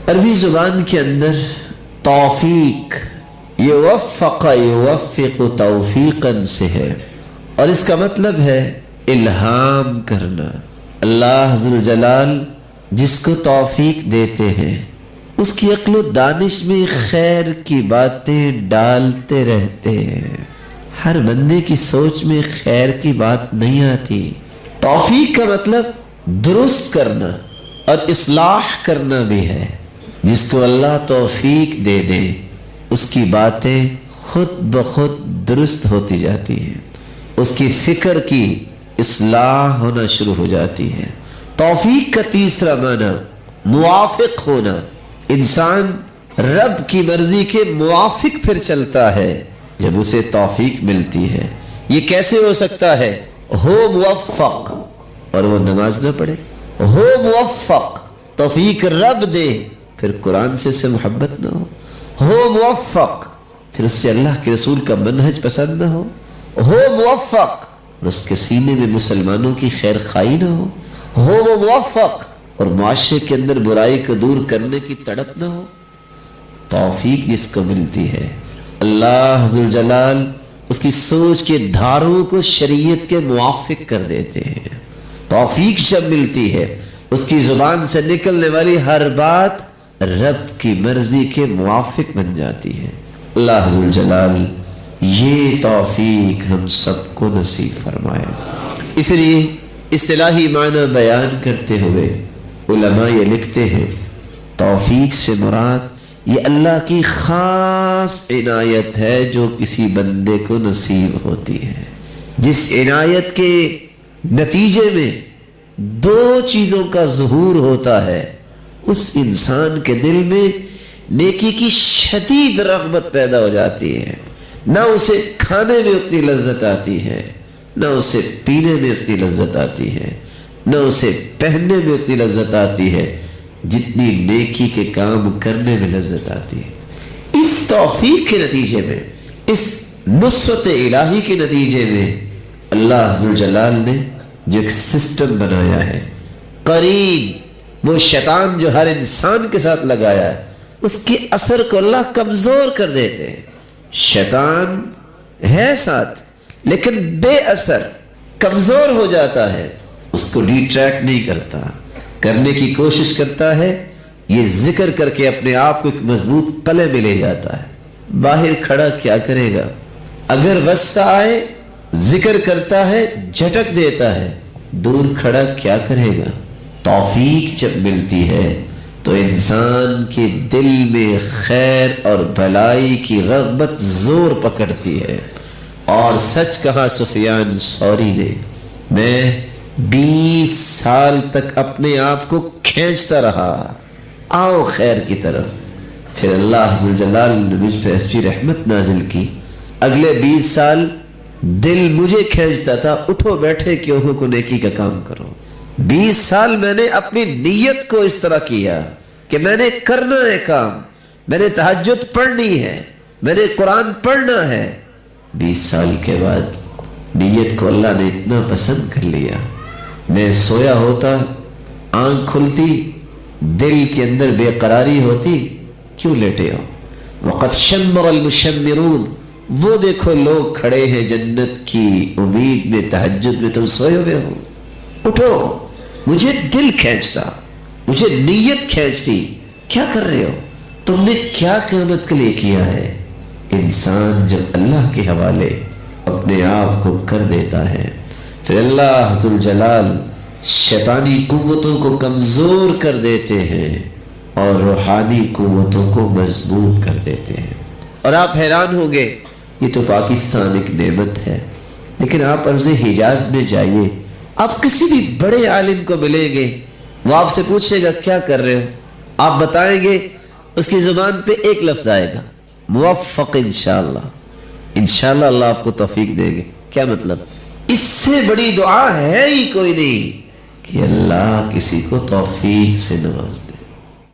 عربی زبان کے اندر توفیق یوفق یوفق توفیقا سے ہے، اور اس کا مطلب ہے الہام کرنا۔ اللہ ذو الجلال جس کو توفیق دیتے ہیں اس کی عقل و دانش میں خیر کی باتیں ڈالتے رہتے ہیں۔ ہر بندے کی سوچ میں خیر کی بات نہیں آتی۔ توفیق کا مطلب درست کرنا اور اصلاح کرنا بھی ہے۔ جس کو اللہ توفیق دے دے اس کی باتیں خود بخود درست ہوتی جاتی ہیں، اس کی فکر کی اصلاح ہونا شروع ہو جاتی ہے۔ توفیق کا تیسرا معنی موافق ہونا۔ انسان رب کی مرضی کے موافق پھر چلتا ہے جب اسے توفیق ملتی ہے۔ یہ کیسے ہو سکتا ہے؟ ہو موفق اور وہ نماز نہ پڑھے، ہو موفق توفیق رب دے پھر قرآن سے محبت نہ ہو موفق پھر اس سے اللہ کے رسول کا منہج پسند نہ ہو موفق اور اس کے سینے میں مسلمانوں کی خیر خواہی نہ ہو وہ موفق اور معاشرے کے اندر برائی کو دور کرنے کی تڑپ نہ ہو۔ توفیق جس کو ملتی ہے اللہ ذو الجلال اس کی سوچ کے دھاروں کو شریعت کے موافق کر دیتے ہیں۔ توفیق جب ملتی ہے اس کی زبان سے نکلنے والی ہر بات رب کی مرضی کے موافق بن جاتی ہے۔ اللہ ذو الجلال یہ توفیق ہم سب کو نصیب فرمائے۔ اس لیے اصطلاحی معنی بیان کرتے ہوئے علماء یہ لکھتے ہیں توفیق سے مراد یہ اللہ کی خاص عنایت ہے جو کسی بندے کو نصیب ہوتی ہے، جس عنایت کے نتیجے میں دو چیزوں کا ظہور ہوتا ہے۔ اس انسان کے دل میں نیکی کی شدید رغبت پیدا ہو جاتی ہے، نہ اسے کھانے میں اتنی لذت آتی ہے، نہ اسے پینے میں اتنی لذت آتی ہے، نہ اسے پہننے میں اتنی لذت آتی ہے جتنی نیکی کے کام کرنے میں لذت آتی ہے۔ اس توفیق کے نتیجے میں، اس نصرت الہی کے نتیجے میں اللہ ذو الجلال نے جو ایک سسٹم بنایا ہے، قرین وہ شیطان جو ہر انسان کے ساتھ لگایا ہے اس کے اثر کو اللہ کمزور کر دیتے ہیں۔ شیطان ہے ساتھ لیکن بے اثر کمزور ہو جاتا ہے، اس کو ڈی ٹریک نہیں کرتا، کرنے کی کوشش کرتا ہے، یہ ذکر کر کے اپنے آپ کو ایک مضبوط قلعے میں لے جاتا ہے۔ باہر کھڑا کیا کرے گا؟ اگر غصہ آئے ذکر کرتا ہے، جھٹک دیتا ہے، دور کھڑا کیا کرے گا؟ توفیق جب ملتی ہے تو انسان کے دل میں خیر اور بھلائی کی رغبت زور پکڑتی ہے۔ اور سچ کہا سفیان ثوری نے، میں 20 سال تک اپنے آپ کو کھینچتا رہا آؤ خیر کی طرف، پھر اللہ ذو الجلال نے مجھ پہ ایسی رحمت نازل کی، اگلے 20 سال دل مجھے کھینچتا تھا اٹھو بیٹھے کیوں ہو کو نیکی کا کام کرو۔ 20 سال میں نے اپنی نیت کو اس طرح کیا کہ میں نے کرنا ہے کام، میں نے تہجد پڑھنی ہے، میں نے قرآن پڑھنا ہے۔ 20 سال کے بعد نیت کو اللہ نے اتنا پسند کر لیا، میں سویا ہوتا، آنکھ کھلتی، دل کے اندر بے قراری ہوتی، کیوں لیٹے ہو؟ وَقَدْ شَمَّرَ الْمُشَمِّرُونَ، وہ دیکھو لوگ کھڑے ہیں جنت کی امید میں، تہجد میں، تم سوئے ہوئے ہو، اٹھو۔ مجھے دل کھینچتا، مجھے نیت کھینچتی، کیا کر رہے ہو؟ تم نے کیا قیامت کے لیے کیا ہے؟ انسان جب اللہ کے حوالے اپنے آپ کو کر دیتا ہے پھر اللہ ذو الجلال شیطانی قوتوں کو کمزور کر دیتے ہیں اور روحانی قوتوں کو مضبوط کر دیتے ہیں۔ اور آپ حیران ہوں گے، یہ تو پاکستان ایک نعمت ہے، لیکن آپ ارض حجاز میں جائیے، آپ کسی بھی بڑے عالم کو ملیں گے، وہ آپ سے پوچھے گا کیا کر رہے ہو، آپ بتائیں گے، اس کی زبان پہ ایک لفظ آئے گا، موفق انشاءاللہ۔ انشاءاللہ اللہ آپ کو توفیق دے گے۔ کیا مطلب؟ اس سے بڑی دعا ہے ہی کوئی نہیں کہ اللہ کسی کو توفیق سے نواز دے۔